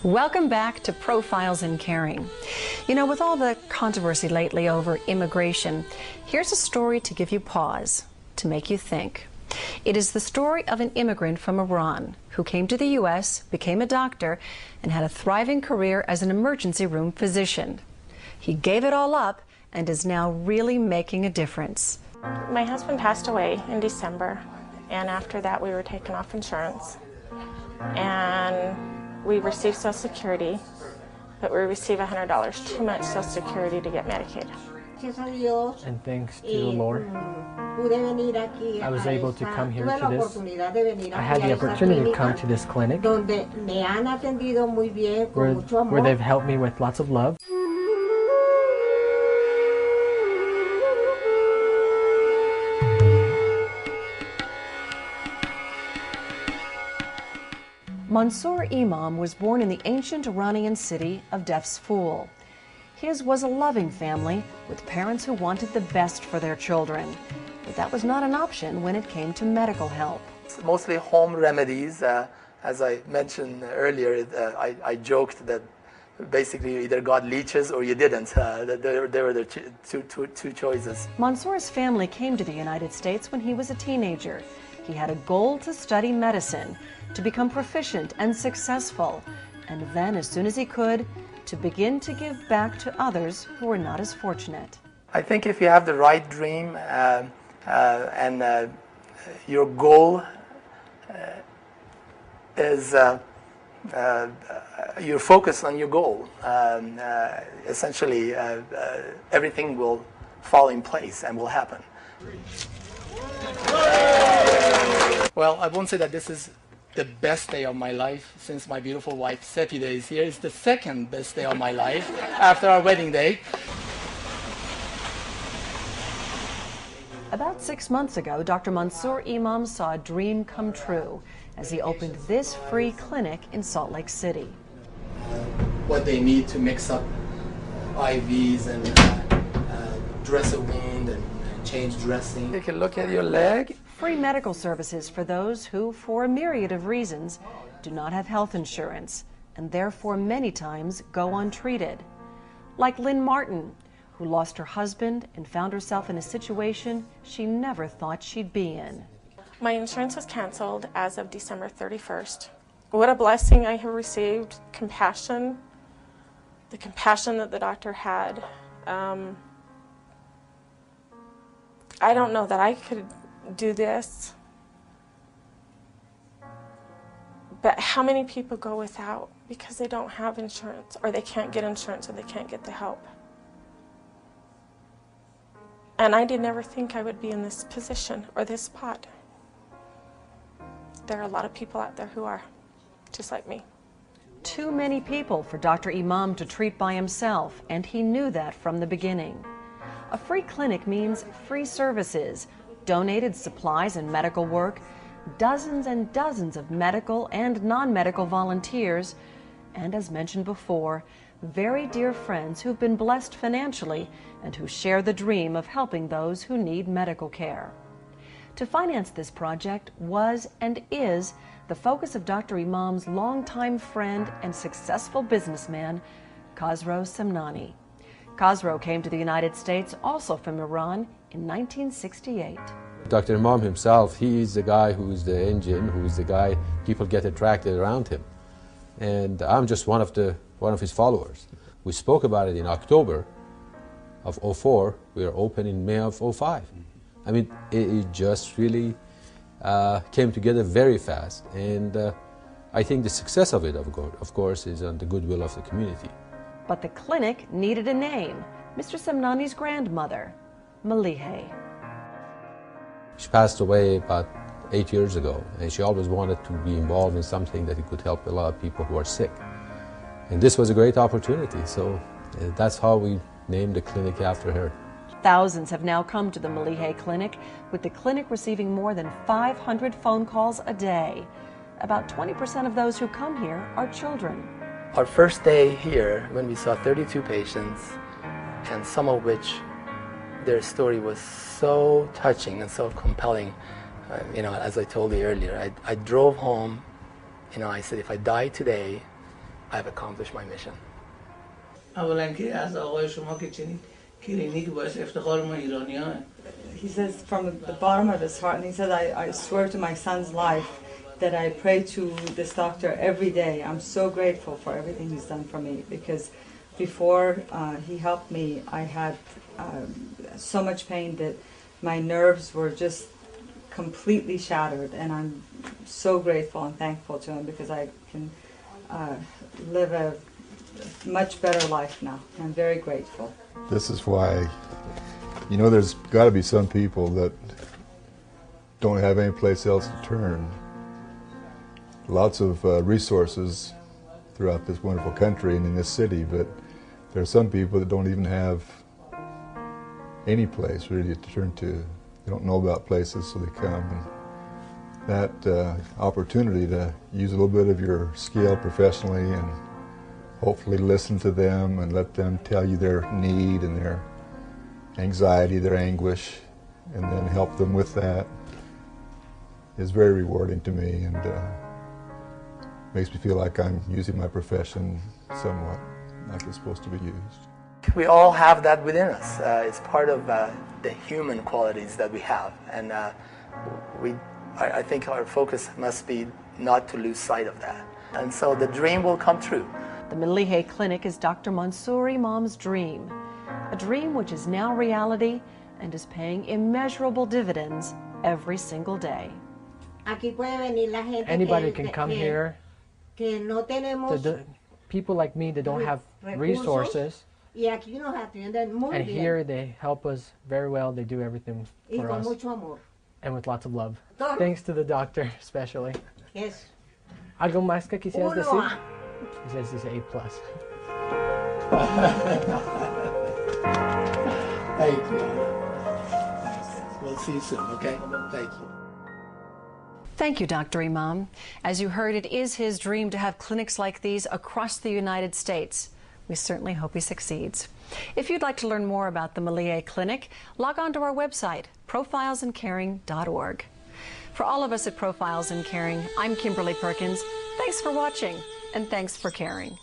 Welcome back to Profiles in Caring. You know, with all the controversy lately over immigration, here's a story to give you pause, to make you think. It is the story of an immigrant from Iran who came to the U.S., became a doctor, and had a thriving career as an emergency room physician. He gave it all up and is now really making a difference. My husband passed away in December, and after that we were taken off insurance. And we received Social Security, but we received $100 too much Social Security to get Medicaid. And thanks to the Lord, I was able to come here to this. I had the opportunity to come to this clinic where they've helped me with lots of love. Mansour Imam was born in the ancient Iranian city of Defs-Fool. His was a loving family with parents who wanted the best for their children. But that was not an option when it came to medical help. It's mostly home remedies. As I mentioned earlier, I joked that basically you either got leeches or you didn't. There were the two choices. Mansour's family came to the United States when he was a teenager. He had a goal to study medicine, to become proficient and successful, and then, as soon as he could, to begin to give back to others who were not as fortunate. I think if you have the right dream and your goal is you're focused on your goal, essentially everything will fall in place and will happen. Well, I won't say that this is the best day of my life since my beautiful wife Sepide is here. It's the second best day of my life after our wedding day. About 6 months ago, Dr. Mansour Imam saw a dream come true as he opened this free clinic in Salt Lake City. What they need to mix up IVs and dress a wound and change dressing. Take a look at your leg. Free medical services for those who, for a myriad of reasons, do not have health insurance and therefore many times go untreated. Like Lynn Martin, who lost her husband and found herself in a situation she never thought she'd be in. My insurance was canceled as of December 31st. What a blessing I have received. Compassion, the compassion that the doctor had. I don't know that I could do this, but how many people go without because they don't have insurance, or they can't get insurance, or they can't get the help? And I did never think I would be in this position or this spot. There are a lot of people out there who are just like me. Too many people for Dr. Imam to treat by himself, and he knew that from the beginning. A free clinic means free services, donated supplies and medical work, dozens and dozens of medical and non-medical volunteers, and as mentioned before, very dear friends who've been blessed financially and who share the dream of helping those who need medical care. To finance this project was and is the focus of Dr. Imam's longtime friend and successful businessman, Khosrow Semnani. Khosrow came to the United States also from Iran in 1968. Dr. Imam himself, he is the guy who is the engine, who is the guy people get attracted around him. And I'm just one of his followers. We spoke about it in October of '04. We are open in May of '05. I mean, it just really came together very fast. And I think the success of it, of course, is on the goodwill of the community. But the clinic needed a name. Mr. Semnani's grandmother, Maliheh. She passed away about 8 years ago, and she always wanted to be involved in something that could help a lot of people who are sick. And this was a great opportunity, so that's how we named the clinic after her. Thousands have now come to the Maliheh Clinic, with the clinic receiving more than 500 phone calls a day. About 20% of those who come here are children. Our first day here, when we saw 32 patients, and some of which their story was so touching and so compelling, as I told you earlier, I drove home, I said, if I die today, I've accomplished my mission. He says from the bottom of his heart, and he says, I swear to my son's life that I pray to this doctor every day. I'm so grateful for everything he's done for me, because before he helped me, I had so much pain that my nerves were just completely shattered, and I'm so grateful and thankful to him because I can live a much better life now. I'm very grateful. This is why, you know, there's got to be some people that don't have any place else to turn. Lots of resources throughout this wonderful country and in this city, but there are some people that don't even have any place really to turn to. They don't know about places, so they come. And that opportunity to use a little bit of your skill professionally and hopefully listen to them and let them tell you their need and their anxiety, their anguish, and then help them with that is very rewarding to me, and makes me feel like I'm using my profession somewhat like it's supposed to be used. We all have that within us. It's part of the human qualities that we have, and I think our focus must be not to lose sight of that. And so the dream will come true. The Maliheh Clinic is Dr. Mansour Imam's dream, a dream which is now reality and is paying immeasurable dividends every single day. Anybody can come here. People like me that don't have resources, and here they help us very well. They do everything for us, and with lots of love. Thanks to the doctor, especially. Yes. ¿Algo más que quisieras decir? He says he's A+. Thank you. We'll see you soon, okay? Thank you. Thank you, Dr. Imam. As you heard, it is his dream to have clinics like these across the United States. We certainly hope he succeeds. If you'd like to learn more about the Maliheh Clinic, log on to our website, profilesandcaring.org. For all of us at Profiles in Caring, I'm Kimberly Perkins. Thanks for watching, and thanks for caring.